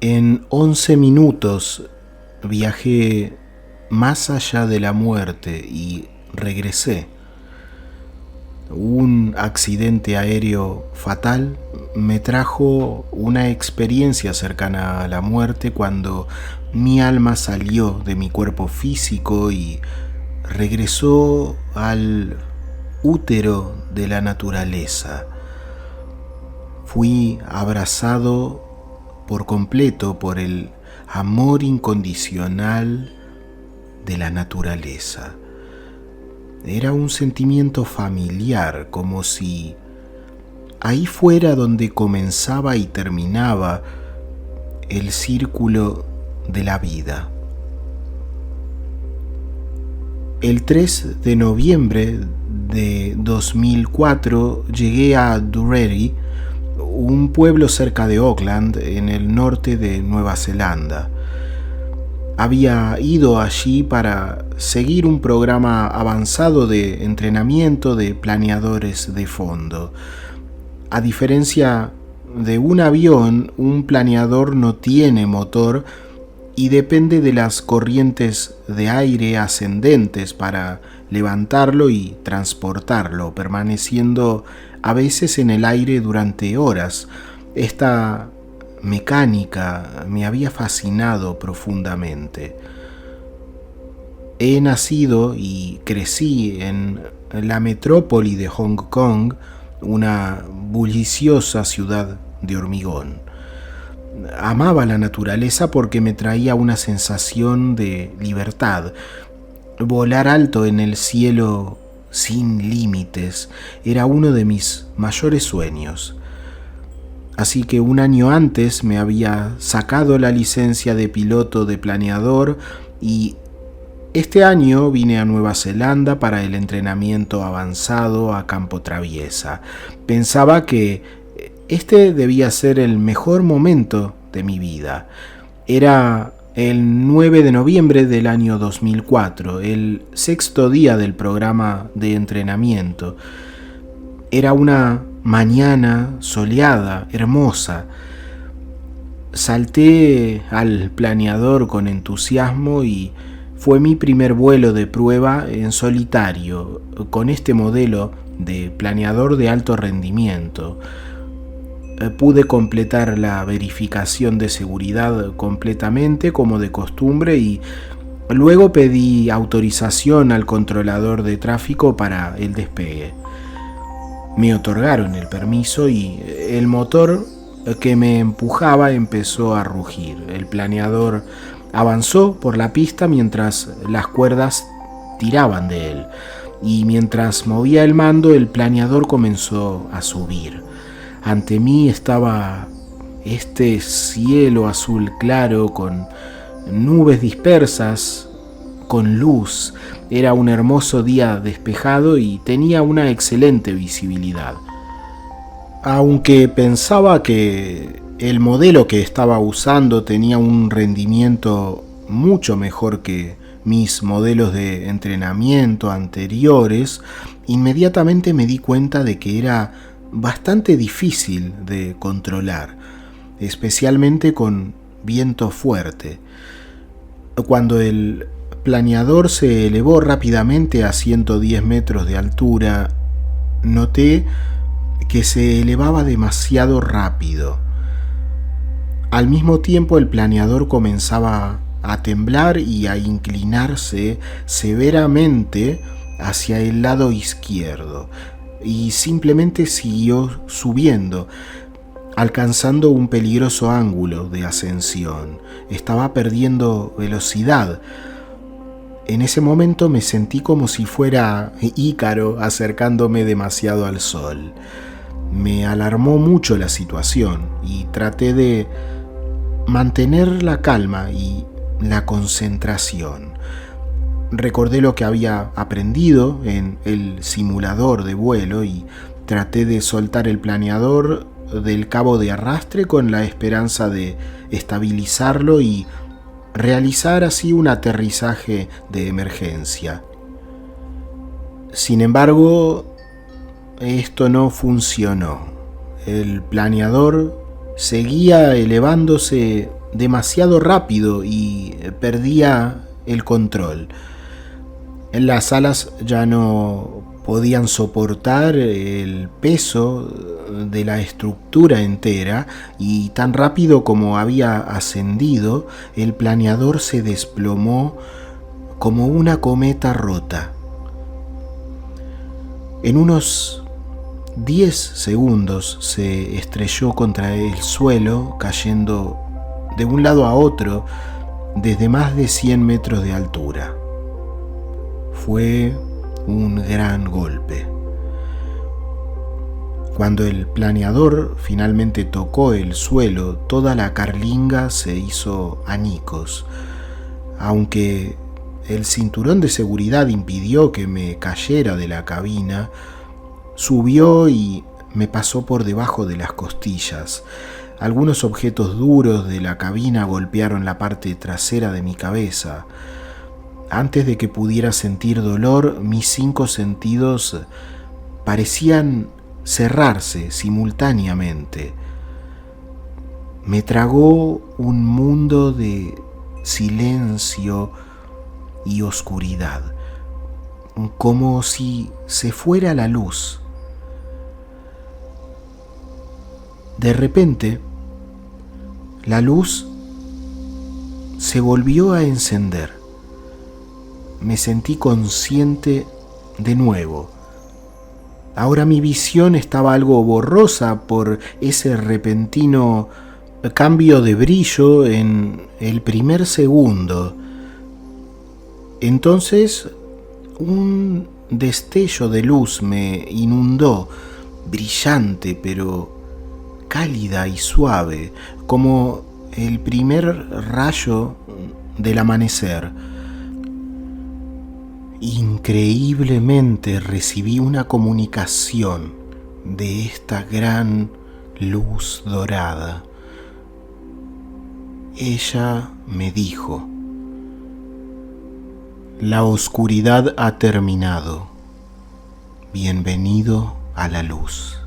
En 11 minutos viajé más allá de la muerte y regresé. Un accidente aéreo fatal me trajo una experiencia cercana a la muerte cuando mi alma salió de mi cuerpo físico y regresó al útero de la naturaleza. Fui abrazado por completo por el amor incondicional de la naturaleza. Era un sentimiento familiar, como si ahí fuera donde comenzaba y terminaba el círculo de la vida. El 3 de noviembre de 2004 llegué a Durery, un pueblo cerca de Auckland, en el norte de Nueva Zelanda. Había ido allí para seguir un programa avanzado de entrenamiento de planeadores de fondo. A diferencia de un avión, un planeador no tiene motor y depende de las corrientes de aire ascendentes para levantarlo y transportarlo, permaneciendo a veces en el aire durante horas. Esta mecánica me había fascinado profundamente. He nacido y crecí en la metrópoli de Hong Kong, una bulliciosa ciudad de hormigón. Amaba la naturaleza porque me traía una sensación de libertad. Volar alto en el cielo sin límites era uno de mis mayores sueños. Así que un año antes me había sacado la licencia de piloto de planeador y este año vine a Nueva Zelanda para el entrenamiento avanzado a campo traviesa. Pensaba que este debía ser el mejor momento de mi vida. Era el 9 de noviembre del año 2004, el sexto día del programa de entrenamiento. Era una mañana soleada, hermosa. Salté al planeador con entusiasmo y fue mi primer vuelo de prueba en solitario con este modelo de planeador de alto rendimiento. Pude completar la verificación de seguridad completamente como de costumbre y luego pedí autorización al controlador de tráfico para el despegue. Me otorgaron el permiso y el motor que me empujaba empezó a rugir. El planeador avanzó por la pista mientras las cuerdas tiraban de él y mientras movía el mando el planeador comenzó a subir. Ante mí estaba este cielo azul claro con nubes dispersas, con luz. Era un hermoso día despejado y tenía una excelente visibilidad. Aunque pensaba que el modelo que estaba usando tenía un rendimiento mucho mejor que mis modelos de entrenamiento anteriores, inmediatamente me di cuenta de que era bastante difícil de controlar, especialmente con viento fuerte. Cuando el planeador se elevó rápidamente a 110 metros de altura, noté que se elevaba demasiado rápido. Al mismo tiempo el planeador comenzaba a temblar y a inclinarse severamente hacia el lado izquierdo y simplemente siguió subiendo, alcanzando un peligroso ángulo de ascensión. Estaba perdiendo velocidad. En ese momento me sentí como si fuera Ícaro acercándome demasiado al sol. Me alarmó mucho la situación y traté de mantener la calma y la concentración. Recordé lo que había aprendido en el simulador de vuelo y traté de soltar el planeador del cabo de arrastre con la esperanza de estabilizarlo y realizar así un aterrizaje de emergencia. Sin embargo, esto no funcionó. El planeador seguía elevándose demasiado rápido y perdía el control. Las alas ya no podían soportar el peso de la estructura entera y tan rápido como había ascendido, el planeador se desplomó como una cometa rota. En unos 10 segundos se estrelló contra el suelo, cayendo de un lado a otro desde más de 100 metros de altura. Fue un gran golpe. Cuando el planeador finalmente tocó el suelo, toda la carlinga se hizo añicos. Aunque el cinturón de seguridad impidió que me cayera de la cabina, subió y me pasó por debajo de las costillas. Algunos objetos duros de la cabina golpearon la parte trasera de mi cabeza. Antes de que pudiera sentir dolor, mis 5 sentidos parecían cerrarse simultáneamente. Me tragó un mundo de silencio y oscuridad, como si se fuera la luz. De repente, la luz se volvió a encender. Me sentí consciente de nuevo. Ahora mi visión estaba algo borrosa por ese repentino cambio de brillo en el primer segundo. Entonces, un destello de luz me inundó, brillante pero cálida y suave, como el primer rayo del amanecer. Increíblemente recibí una comunicación de esta gran luz dorada. Ella me dijo: la oscuridad ha terminado. Bienvenido a la luz.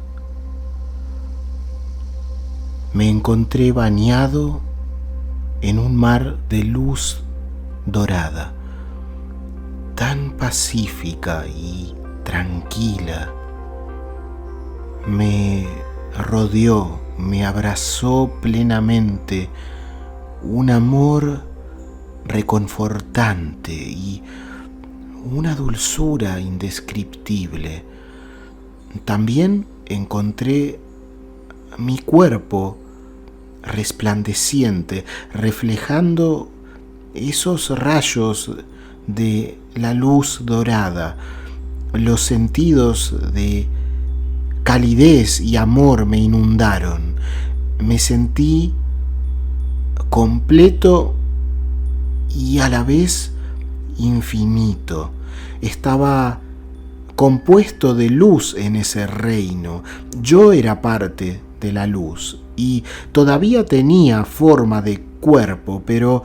Me encontré bañado en un mar de luz dorada, tan pacífica y tranquila. Me rodeó, me abrazó plenamente un amor reconfortante y una dulzura indescriptible. También encontré mi cuerpo resplandeciente, reflejando esos rayos de la luz dorada. Los sentidos de calidez y amor me inundaron. Me sentí completo y a la vez infinito. Estaba compuesto de luz en ese reino. Yo era parte de la luz y todavía tenía forma de cuerpo, pero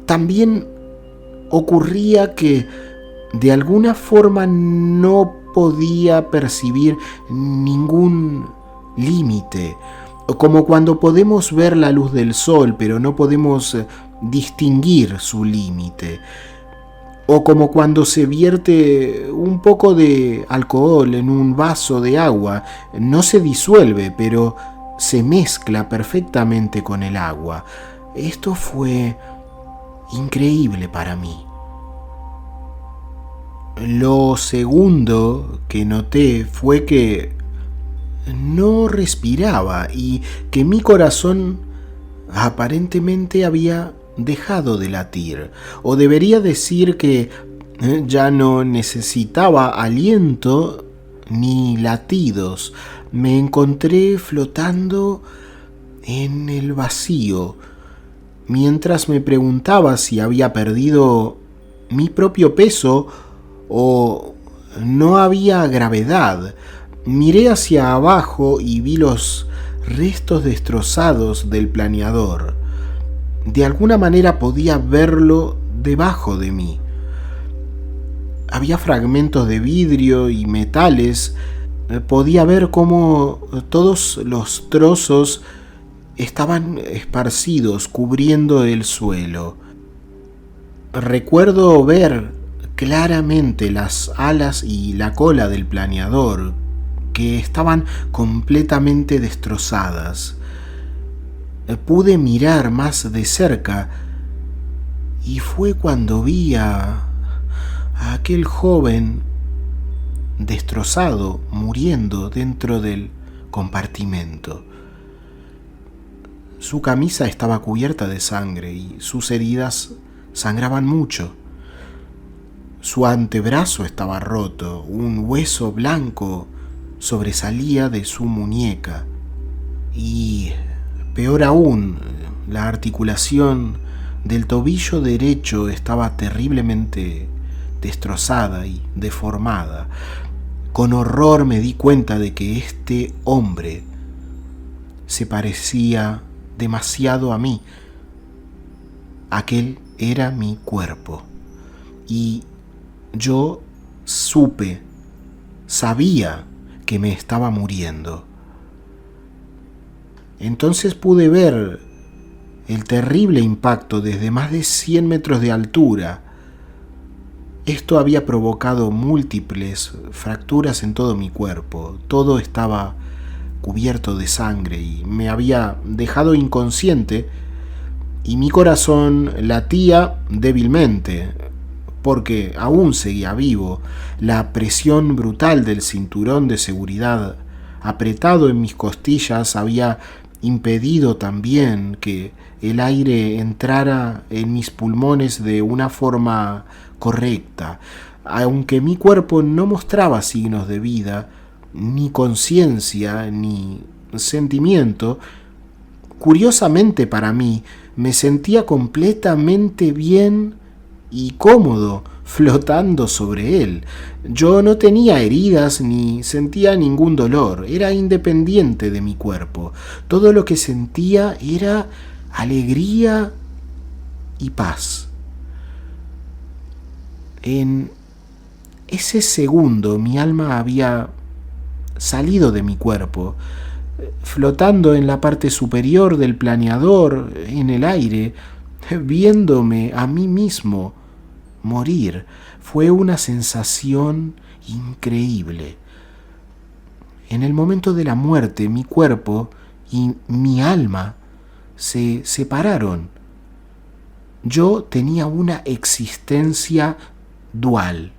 también ocurría que de alguna forma no podía percibir ningún límite, como cuando podemos ver la luz del sol pero no podemos distinguir su límite, o como cuando se vierte un poco de alcohol en un vaso de agua. No se disuelve, pero se mezcla perfectamente con el agua. Esto fue increíble para mí. Lo segundo que noté fue que no respiraba y que mi corazón aparentemente había dejado de latir, o debería decir que ya no necesitaba aliento ni latidos. Me encontré flotando en el vacío. Mientras me preguntaba si había perdido mi propio peso o no había gravedad, miré hacia abajo y vi los restos destrozados del planeador. De alguna manera podía verlo debajo de mí. Había fragmentos de vidrio y metales. Podía ver cómo todos los trozos estaban esparcidos cubriendo el suelo. Recuerdo ver claramente las alas y la cola del planeador, que estaban completamente destrozadas. Pude mirar más de cerca y fue cuando vi a aquel joven destrozado, muriendo dentro del compartimento. Su camisa estaba cubierta de sangre y sus heridas sangraban mucho. Su antebrazo estaba roto, un hueso blanco sobresalía de su muñeca y, peor aún, la articulación del tobillo derecho estaba terriblemente destrozada y deformada. Con horror me di cuenta de que este hombre se parecía demasiado a mí. Aquel era mi cuerpo. Y yo sabía que me estaba muriendo. Entonces pude ver el terrible impacto desde más de 100 metros de altura. Esto había provocado múltiples fracturas en todo mi cuerpo. Todo estaba cubierto de sangre y me había dejado inconsciente, y mi corazón latía débilmente porque aún seguía vivo. La presión brutal del cinturón de seguridad apretado en mis costillas había impedido también que el aire entrara en mis pulmones de una forma correcta. Aunque mi cuerpo no mostraba signos de vida, ni conciencia, ni sentimiento, curiosamente para mí, me sentía completamente bien y cómodo flotando sobre él. Yo no tenía heridas ni sentía ningún dolor, era independiente de mi cuerpo. Todo lo que sentía era alegría y paz. En ese segundo mi alma había salido de mi cuerpo, flotando en la parte superior del planeador, en el aire, viéndome a mí mismo morir. Fue una sensación increíble. En el momento de la muerte, mi cuerpo y mi alma se separaron. Yo tenía una existencia dual.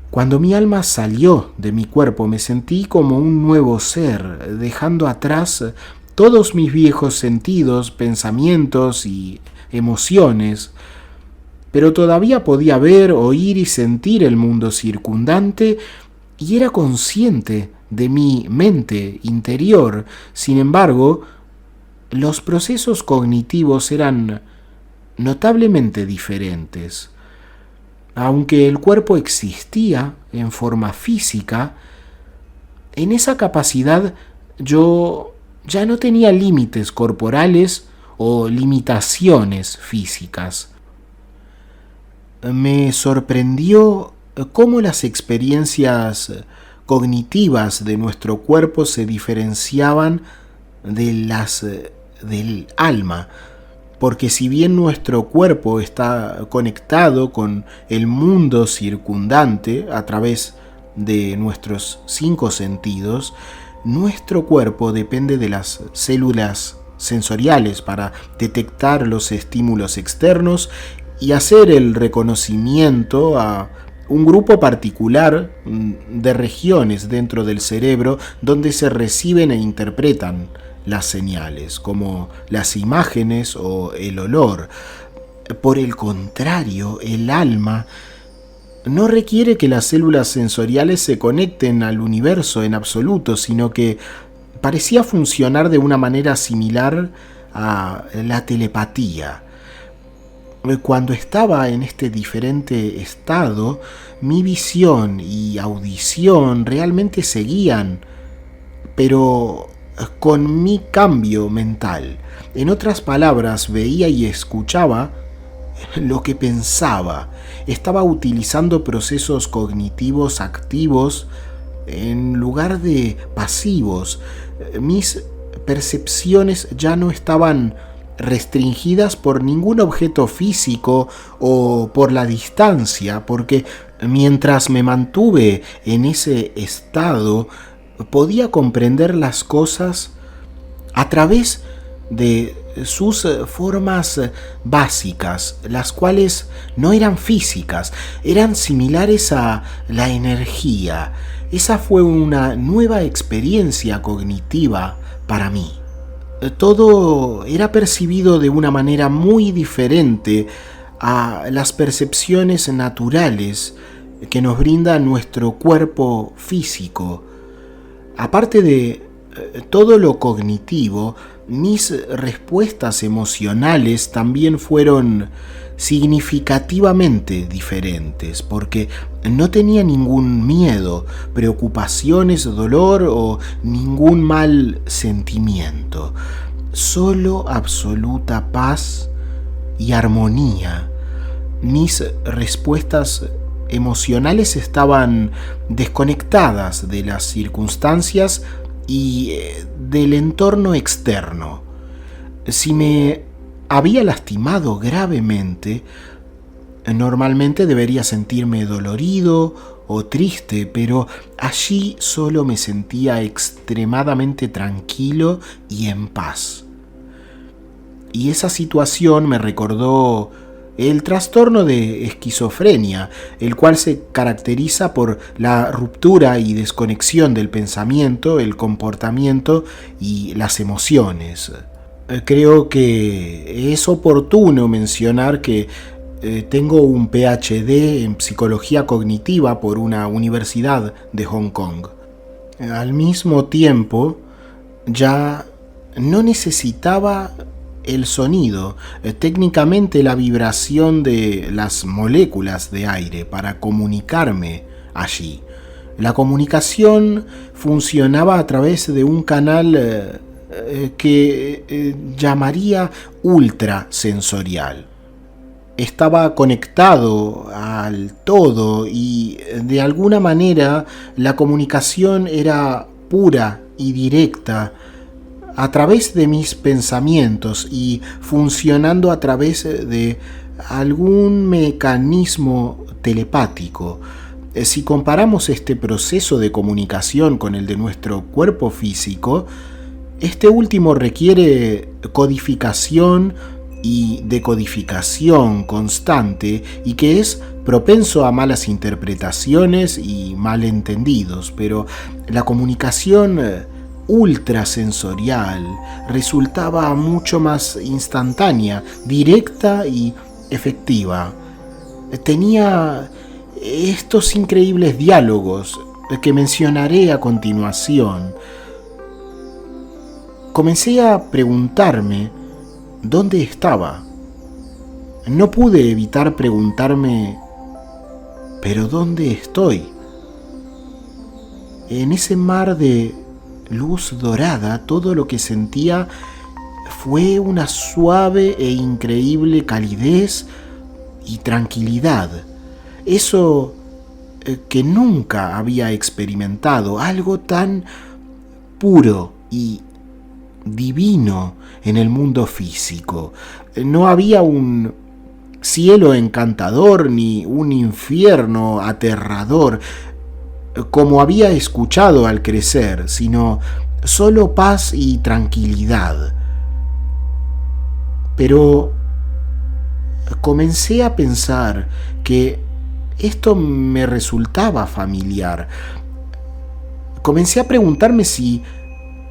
Cuando mi alma salió de mi cuerpo, me sentí como un nuevo ser, dejando atrás todos mis viejos sentidos, pensamientos y emociones, pero todavía podía ver, oír y sentir el mundo circundante y era consciente de mi mente interior. Sin embargo, los procesos cognitivos eran notablemente diferentes. Aunque el cuerpo existía en forma física, en esa capacidad yo ya no tenía límites corporales o limitaciones físicas. Me sorprendió cómo las experiencias cognitivas de nuestro cuerpo se diferenciaban de las del alma, porque si bien nuestro cuerpo está conectado con el mundo circundante a través de nuestros 5 sentidos, nuestro cuerpo depende de las células sensoriales para detectar los estímulos externos y hacer el reconocimiento a un grupo particular de regiones dentro del cerebro donde se reciben e interpretan las señales, como las imágenes o el olor. Por el contrario, el alma no requiere que las células sensoriales se conecten al universo en absoluto, sino que parecía funcionar de una manera similar a la telepatía. Cuando estaba en este diferente estado, mi visión y audición realmente seguían, pero con mi cambio mental. En otras palabras, veía y escuchaba lo que pensaba. Estaba utilizando procesos cognitivos activos en lugar de pasivos. Mis percepciones ya no estaban restringidas por ningún objeto físico o por la distancia, porque mientras me mantuve en ese estado, podía comprender las cosas a través de sus formas básicas, las cuales no eran físicas, eran similares a la energía. Esa fue una nueva experiencia cognitiva para mí. Todo era percibido de una manera muy diferente a las percepciones naturales que nos brinda nuestro cuerpo físico. Aparte de todo lo cognitivo, mis respuestas emocionales también fueron significativamente diferentes, porque no tenía ningún miedo, preocupaciones, dolor o ningún mal sentimiento, solo absoluta paz y armonía. Mis respuestas emocionales estaban desconectadas de las circunstancias y del entorno externo. Si me había lastimado gravemente, normalmente debería sentirme dolorido o triste, pero allí solo me sentía extremadamente tranquilo y en paz. Y esa situación me recordó el trastorno de esquizofrenia, el cual se caracteriza por la ruptura y desconexión del pensamiento, el comportamiento y las emociones. Creo que es oportuno mencionar que tengo un PhD en psicología cognitiva por una universidad de Hong Kong. Al mismo tiempo, ya no necesitaba el sonido, técnicamente la vibración de las moléculas de aire para comunicarme allí. La comunicación funcionaba a través de un canal que llamaría ultrasensorial. Estaba conectado al todo y de alguna manera la comunicación era pura y directa a través de mis pensamientos y funcionando a través de algún mecanismo telepático. Si comparamos este proceso de comunicación con el de nuestro cuerpo físico, este último requiere codificación y decodificación constante y que es propenso a malas interpretaciones y malentendidos, pero la comunicación ultrasensorial resultaba mucho más instantánea, directa y efectiva. Tenía estos increíbles diálogos que mencionaré a continuación. Comencé a preguntarme dónde estaba. No pude evitar preguntarme, ¿pero dónde estoy? En ese mar de luz dorada, todo lo que sentía fue una suave e increíble calidez y tranquilidad. Eso que nunca había experimentado, algo tan puro y divino en el mundo físico. No había un cielo encantador ni un infierno aterrador como había escuchado al crecer, sino solo paz y tranquilidad. Pero comencé a pensar que esto me resultaba familiar. Comencé a preguntarme si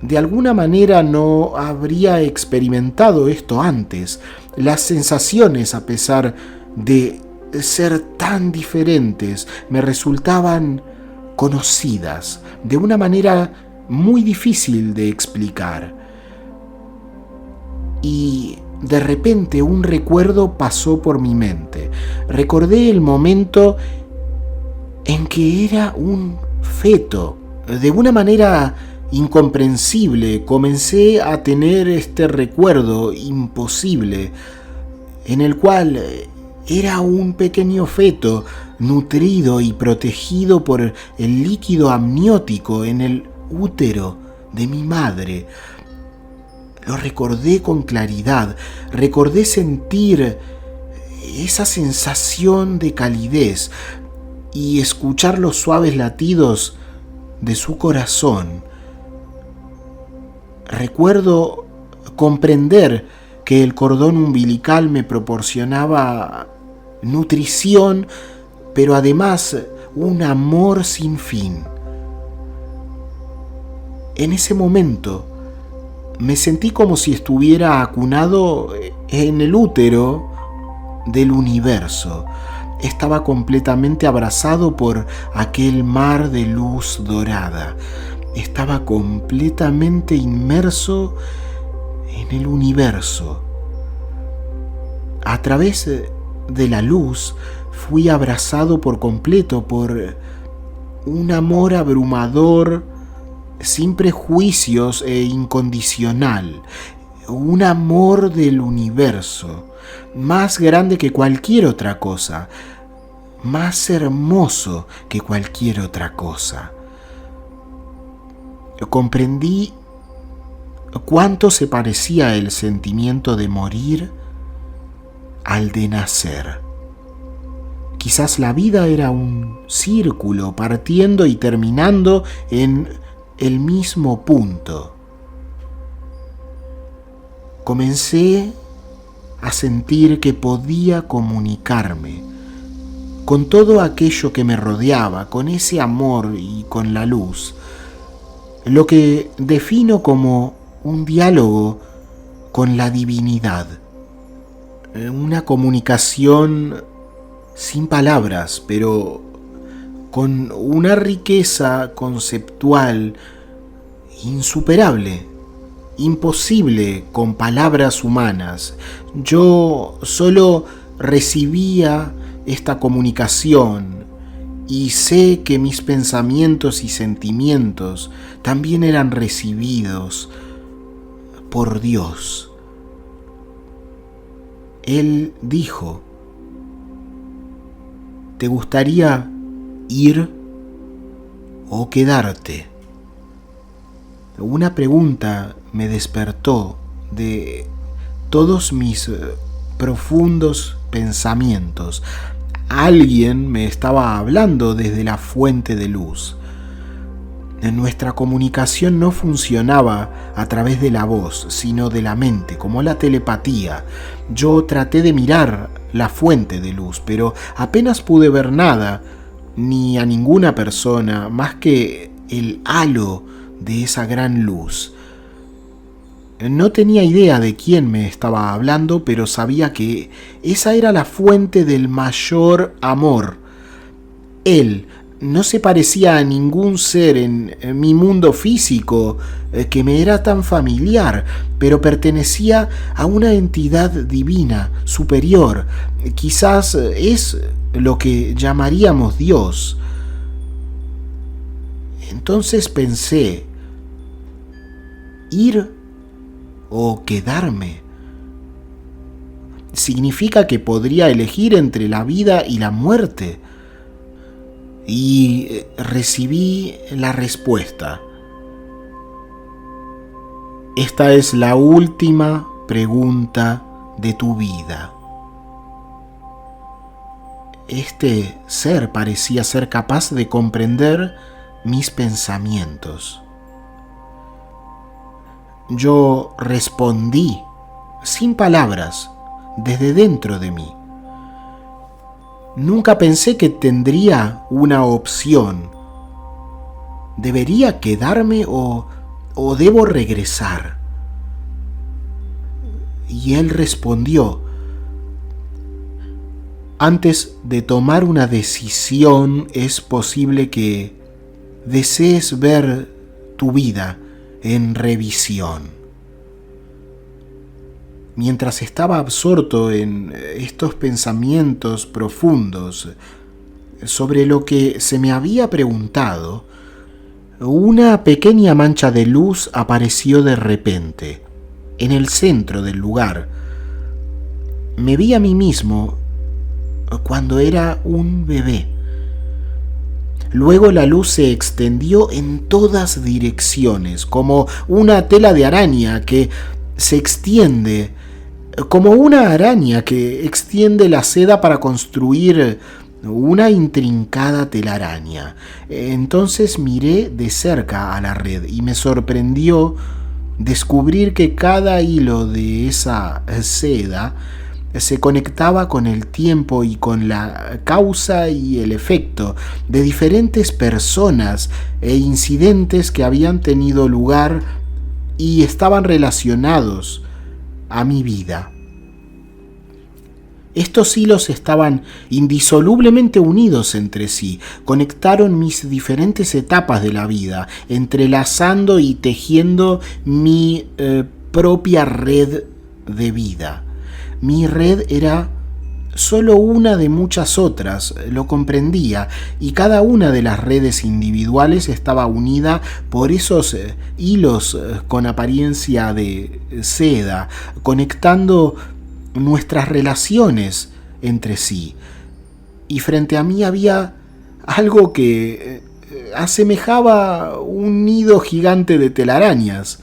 de alguna manera no habría experimentado esto antes. Las sensaciones, a pesar de ser tan diferentes, me resultaban conocidas de una manera muy difícil de explicar. Y de repente un recuerdo pasó por mi mente. Recordé el momento en que era un feto. De una manera incomprensible comencé a tener este recuerdo imposible en el cual era un pequeño feto nutrido y protegido por el líquido amniótico en el útero de mi madre. Lo recordé con claridad, recordé sentir esa sensación de calidez y escuchar los suaves latidos de su corazón. Recuerdo comprender que el cordón umbilical me proporcionaba nutrición, pero además un amor sin fin. En ese momento me sentí como si estuviera acunado en el útero del universo. Estaba completamente abrazado por aquel mar de luz dorada. Estaba completamente inmerso en el universo. A través de la luz fui abrazado por completo por un amor abrumador, sin prejuicios e incondicional. Un amor del universo, más grande que cualquier otra cosa, más hermoso que cualquier otra cosa. Comprendí cuánto se parecía el sentimiento de morir al de nacer. Quizás la vida era un círculo partiendo y terminando en el mismo punto. Comencé a sentir que podía comunicarme con todo aquello que me rodeaba, con ese amor y con la luz, lo que defino como un diálogo con la divinidad, una comunicación sin palabras, pero con una riqueza conceptual insuperable, imposible con palabras humanas. Yo solo recibía esta comunicación y sé que mis pensamientos y sentimientos también eran recibidos por Dios. Él dijo: ¿te gustaría ir o quedarte? Una pregunta me despertó de todos mis profundos pensamientos. Alguien me estaba hablando desde la fuente de luz. Nuestra comunicación no funcionaba a través de la voz, sino de la mente, como la telepatía. Yo traté de mirar la fuente de luz, pero apenas pude ver nada, ni a ninguna persona, más que el halo de esa gran luz. No tenía idea de quién me estaba hablando, pero sabía que esa era la fuente del mayor amor. Él no se parecía a ningún ser en mi mundo físico que me era tan familiar, pero pertenecía a una entidad divina, superior. Quizás es lo que llamaríamos Dios. Entonces pensé: ¿ir o quedarme? Significa que podría elegir entre la vida y la muerte. Y recibí la respuesta: esta es la última pregunta de tu vida. Este ser parecía ser capaz de comprender mis pensamientos. Yo respondí sin palabras desde dentro de mí. Nunca pensé que tendría una opción. ¿Debería quedarme o debo regresar? Y él respondió: antes de tomar una decisión es posible que desees ver tu vida en revisión. Mientras estaba absorto en estos pensamientos profundos sobre lo que se me había preguntado, una pequeña mancha de luz apareció de repente, en el centro del lugar. Me vi a mí mismo cuando era un bebé. Luego la luz se extendió en todas direcciones, como una tela de araña que se extiende, como una araña que extiende la seda para construir una intrincada telaraña. Entonces miré de cerca a la red y me sorprendió descubrir que cada hilo de esa seda se conectaba con el tiempo y con la causa y el efecto de diferentes personas e incidentes que habían tenido lugar y estaban relacionados a mi vida. Estos hilos estaban indisolublemente unidos entre sí, conectaron mis diferentes etapas de la vida, entrelazando y tejiendo mi propia red de vida. Mi red era solo una de muchas otras, lo comprendía, y cada una de las redes individuales estaba unida por esos hilos con apariencia de seda, conectando nuestras relaciones entre sí. Y frente a mí había algo que asemejaba un nido gigante de telarañas.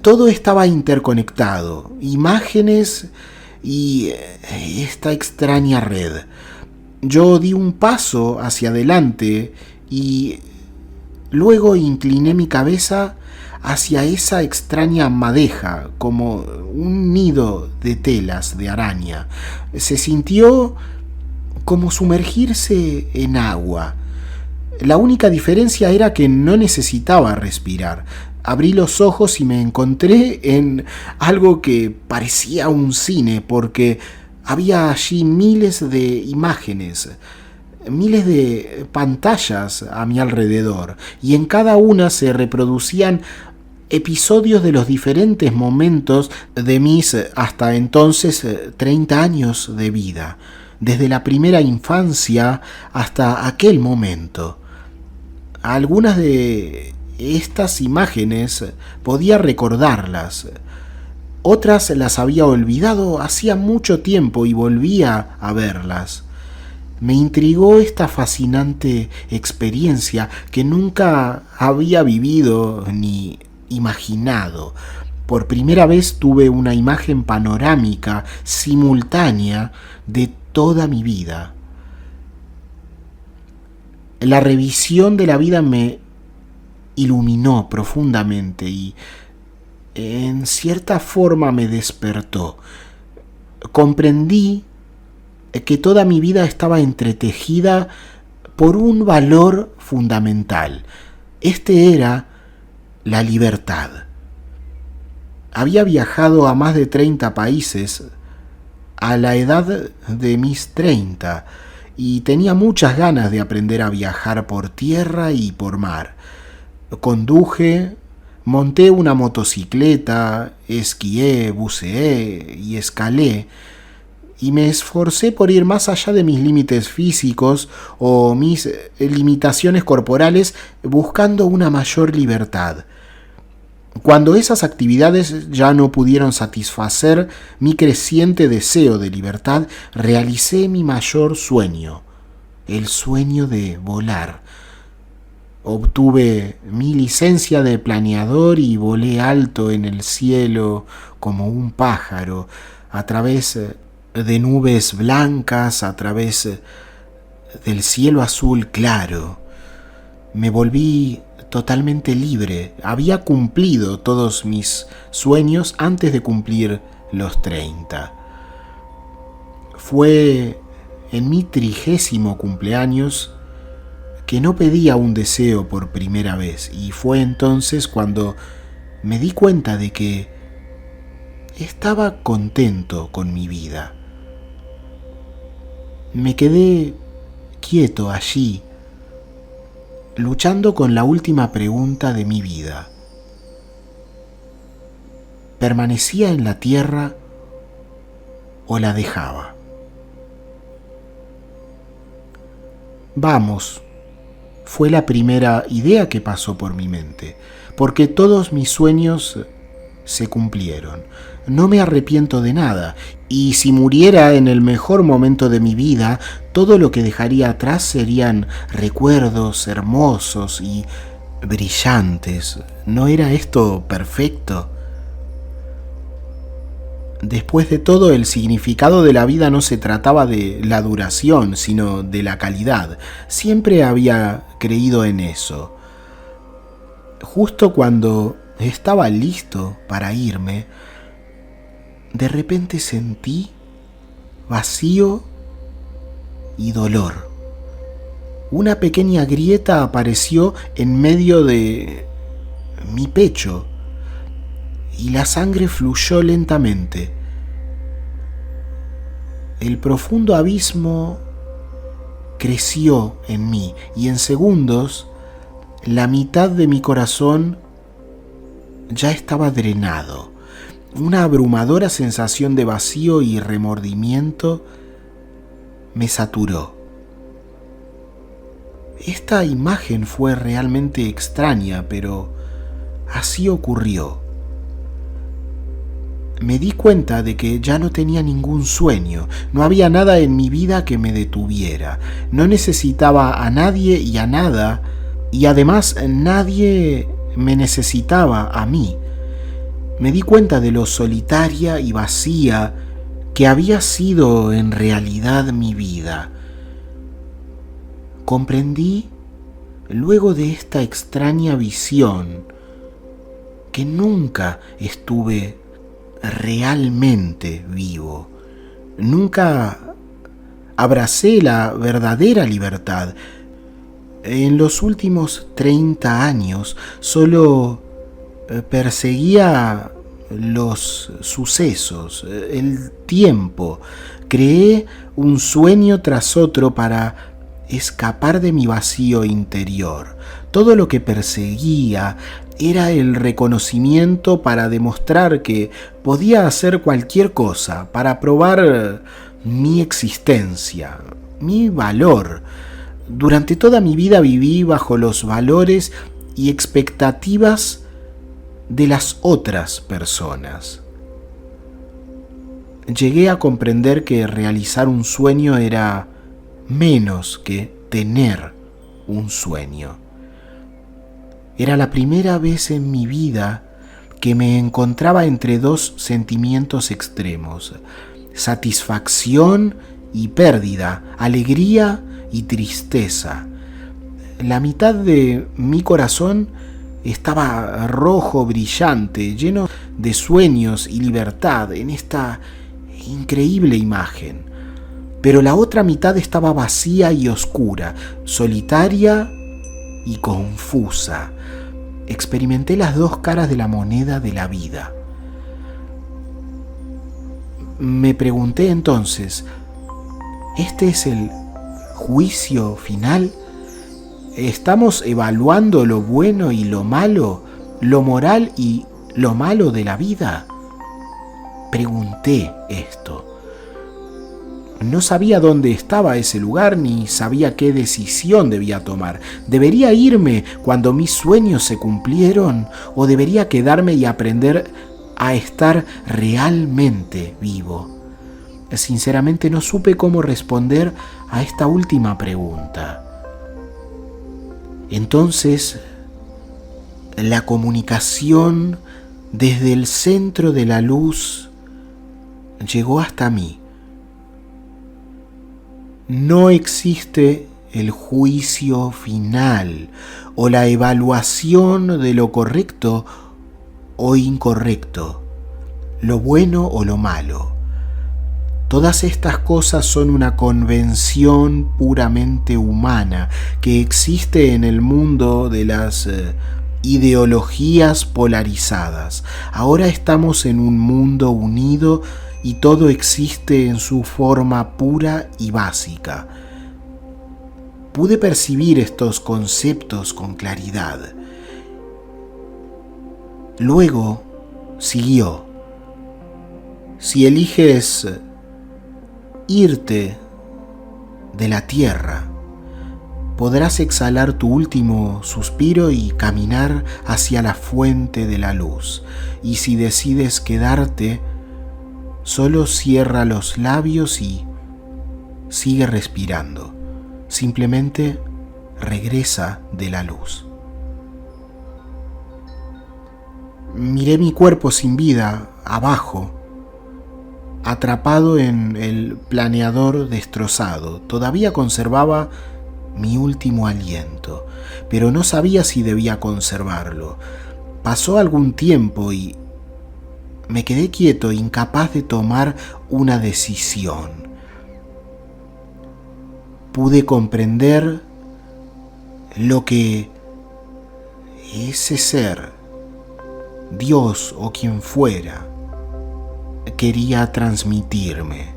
Todo estaba interconectado, imágenes y esta extraña red. Yo di un paso hacia adelante y luego incliné mi cabeza hacia esa extraña madeja, como un nido de telas de araña. Se sintió como sumergirse en agua. La única diferencia era que no necesitaba respirar. Abrí los ojos y me encontré en algo que parecía un cine, porque había allí miles de imágenes, miles de pantallas a mi alrededor, y en cada una se reproducían episodios de los diferentes momentos de mis hasta entonces 30 años de vida, desde la primera infancia hasta aquel momento. Algunas de estas imágenes podía recordarlas, otras las había olvidado hacía mucho tiempo y volvía a verlas. Me intrigó esta fascinante experiencia que nunca había vivido ni imaginado. Por primera vez tuve una imagen panorámica simultánea de toda mi vida. La revisión de la vida me iluminó profundamente y en cierta forma me despertó. Comprendí que toda mi vida estaba entretejida por un valor fundamental. Este era la libertad. Había viajado a más de 30 países a la edad de mis 30 y tenía muchas ganas de aprender a viajar por tierra y por mar. Conduje, monté una motocicleta, esquié, buceé y escalé, y me esforcé por ir más allá de mis límites físicos o mis limitaciones corporales, buscando una mayor libertad. Cuando esas actividades ya no pudieron satisfacer mi creciente deseo de libertad, realicé mi mayor sueño, el sueño de volar. Obtuve mi licencia de planeador y volé alto en el cielo como un pájaro, a través de nubes blancas, a través del cielo azul claro. Me volví totalmente libre. Había cumplido todos mis sueños antes de cumplir los 30. Fue en mi 30º cumpleaños que no pedía un deseo por primera vez, y fue entonces cuando me di cuenta de que estaba contento con mi vida. Me quedé quieto allí, luchando con la última pregunta de mi vida. ¿Permanecía en la tierra o la dejaba? Vamos, fue la primera idea que pasó por mi mente, porque todos mis sueños se cumplieron. No me arrepiento de nada, y si muriera en el mejor momento de mi vida, todo lo que dejaría atrás serían recuerdos hermosos y brillantes. ¿No era esto perfecto? Después de todo, el significado de la vida no se trataba de la duración, sino de la calidad. Siempre había creído en eso. Justo cuando estaba listo para irme, de repente sentí vacío y dolor. Una pequeña grieta apareció en medio de mi pecho y la sangre fluyó lentamente. El profundo abismo creció en mí y en segundos la mitad de mi corazón ya estaba drenado. Una abrumadora sensación de vacío y remordimiento me saturó. Esta imagen fue realmente extraña, pero así ocurrió. Me di cuenta de que ya no tenía ningún sueño, no había nada en mi vida que me detuviera, no necesitaba a nadie y a nada, y además nadie me necesitaba a mí. Me di cuenta de lo solitaria y vacía que había sido en realidad mi vida. Comprendí, luego de esta extraña visión, que nunca estuve realmente vivo. Nunca abracé la verdadera libertad. En los últimos 30 años solo perseguía los sucesos, el tiempo. Creé un sueño tras otro para escapar de mi vacío interior. Todo lo que perseguía era el reconocimiento para demostrar que podía hacer cualquier cosa, para probar mi existencia, mi valor. Durante toda mi vida viví bajo los valores y expectativas de las otras personas. Llegué a comprender que realizar un sueño era menos que tener un sueño. Era la primera vez en mi vida que me encontraba entre dos sentimientos extremos: satisfacción y pérdida, alegría y tristeza. La mitad de mi corazón estaba rojo, brillante, lleno de sueños y libertad en esta increíble imagen. Pero la otra mitad estaba vacía y oscura, solitaria y confusa. Experimenté las dos caras de la moneda de la vida. Me pregunté entonces, ¿este es el juicio final? ¿Estamos evaluando lo bueno y lo malo, lo moral y lo malo de la vida? Pregunté esto. No sabía dónde estaba ese lugar ni sabía qué decisión debía tomar. ¿Debería irme cuando mis sueños se cumplieron o debería quedarme y aprender a estar realmente vivo? Sinceramente no supe cómo responder a esta última pregunta. Entonces, la comunicación desde el centro de la luz llegó hasta mí. No existe el juicio final o la evaluación de lo correcto o incorrecto, lo bueno o lo malo. Todas estas cosas son una convención puramente humana que existe en el mundo de las ideologías polarizadas. Ahora estamos en un mundo unido y todo existe en su forma pura y básica. Pude percibir estos conceptos con claridad. Luego siguió: si eliges irte de la tierra, podrás exhalar tu último suspiro y caminar hacia la fuente de la luz. Y si decides quedarte, solo cierra los labios y sigue respirando. Simplemente regresa de la luz. Miré mi cuerpo sin vida, abajo, atrapado en el planeador destrozado. Todavía conservaba mi último aliento, pero no sabía si debía conservarlo. Pasó algún tiempo y me quedé quieto, incapaz de tomar una decisión. Pude comprender lo que ese ser, Dios o quien fuera, quería transmitirme.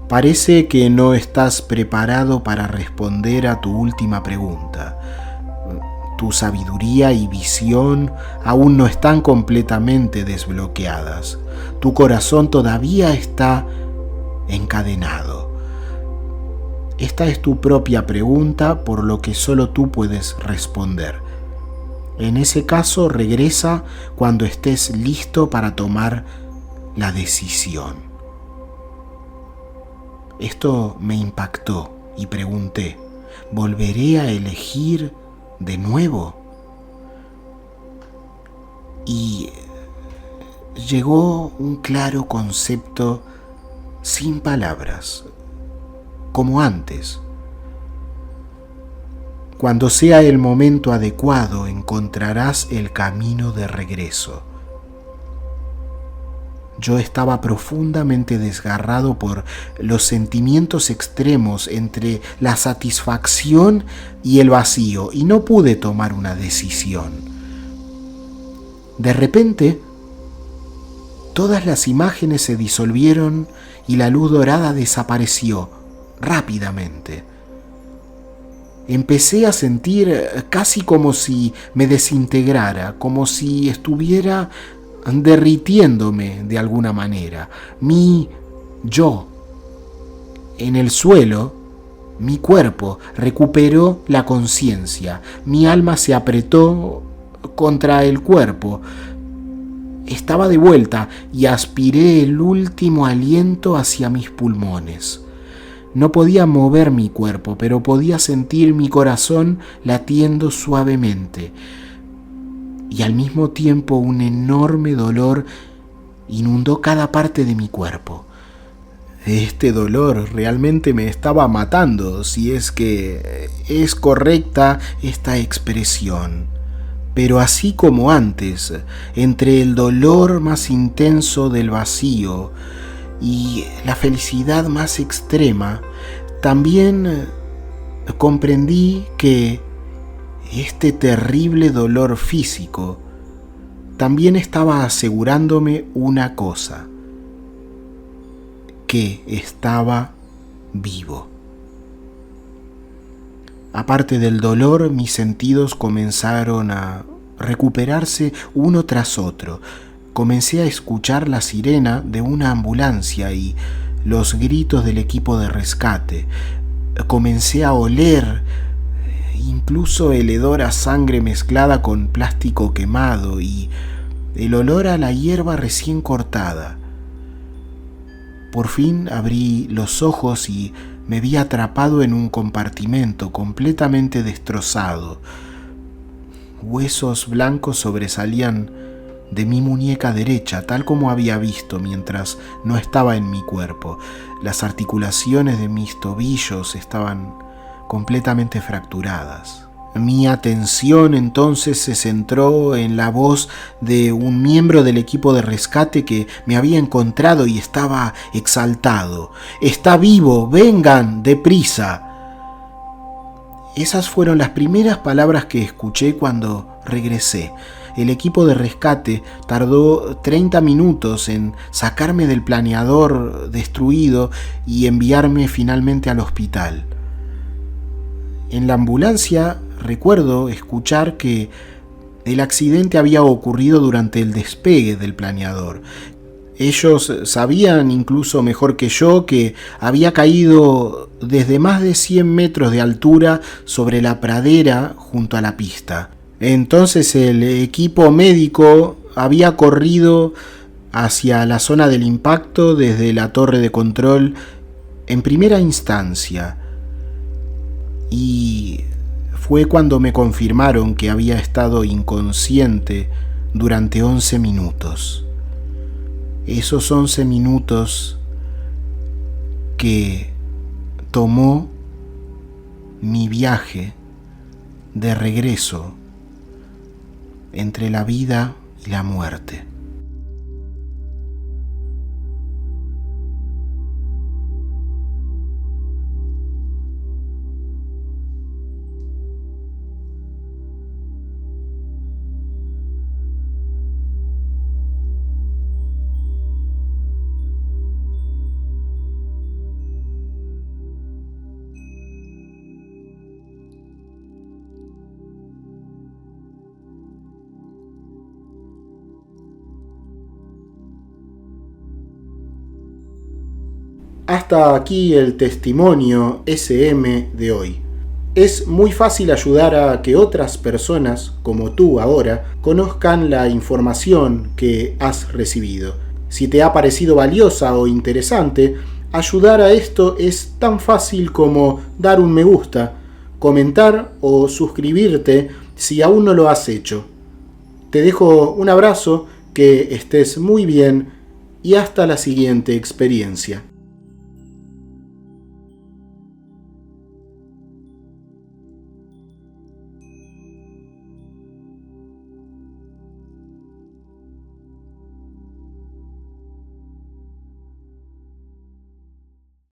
Parece que no estás preparado para responder a tu última pregunta. Tu sabiduría y visión aún no están completamente desbloqueadas. Tu corazón todavía está encadenado. Esta es tu propia pregunta, por lo que solo tú puedes responder. En ese caso, regresa cuando estés listo para tomar la decisión. Esto me impactó y pregunté, ¿volveré a elegir de nuevo? Y llegó un claro concepto sin palabras, como antes. Cuando sea el momento adecuado, encontrarás el camino de regreso. Yo estaba profundamente desgarrado por los sentimientos extremos entre la satisfacción y el vacío, y no pude tomar una decisión. De repente, todas las imágenes se disolvieron y la luz dorada desapareció rápidamente. Empecé a sentir casi como si me desintegrara, como si estuviera derritiéndome de alguna manera. Mi yo en el suelo, mi cuerpo recuperó la conciencia, mi alma se apretó contra el cuerpo. Estaba de vuelta y aspiré el último aliento hacia mis pulmones. No podía mover mi cuerpo, pero podía sentir mi corazón latiendo suavemente. Y al mismo tiempo un enorme dolor inundó cada parte de mi cuerpo. Este dolor realmente me estaba matando, si es que es correcta esta expresión. Pero así como antes, entre el dolor más intenso del vacío y la felicidad más extrema, también comprendí que este terrible dolor físico también estaba asegurándome una cosa, que estaba vivo. Aparte del dolor, mis sentidos comenzaron a recuperarse uno tras otro. Comencé a escuchar la sirena de una ambulancia y los gritos del equipo de rescate. Comencé a oler incluso el hedor a sangre mezclada con plástico quemado y el olor a la hierba recién cortada. Por fin abrí los ojos y me vi atrapado en un compartimento completamente destrozado. Huesos blancos sobresalían de mi muñeca derecha, tal como había visto mientras no estaba en mi cuerpo. Las articulaciones de mis tobillos estaban completamente fracturadas. Mi atención entonces se centró en la voz de un miembro del equipo de rescate que me había encontrado y estaba exaltado. «¡Está vivo! ¡Vengan! ¡Deprisa!». Esas fueron las primeras palabras que escuché cuando regresé. El equipo de rescate tardó 30 minutos en sacarme del planeador destruido y enviarme finalmente al hospital. En la ambulancia recuerdo escuchar que el accidente había ocurrido durante el despegue del planeador. Ellos sabían incluso mejor que yo que había caído desde más de 100 metros de altura sobre la pradera junto a la pista. Entonces el equipo médico había corrido hacia la zona del impacto desde la torre de control en primera instancia, y fue cuando me confirmaron que había estado inconsciente durante 11 minutos. Esos 11 minutos que tomó mi viaje de regreso entre la vida y la muerte. Hasta aquí el testimonio SM de hoy. Es muy fácil ayudar a que otras personas, como tú ahora, conozcan la información que has recibido. Si te ha parecido valiosa o interesante, ayudar a esto es tan fácil como dar un me gusta, comentar o suscribirte si aún no lo has hecho. Te dejo un abrazo, que estés muy bien y hasta la siguiente experiencia.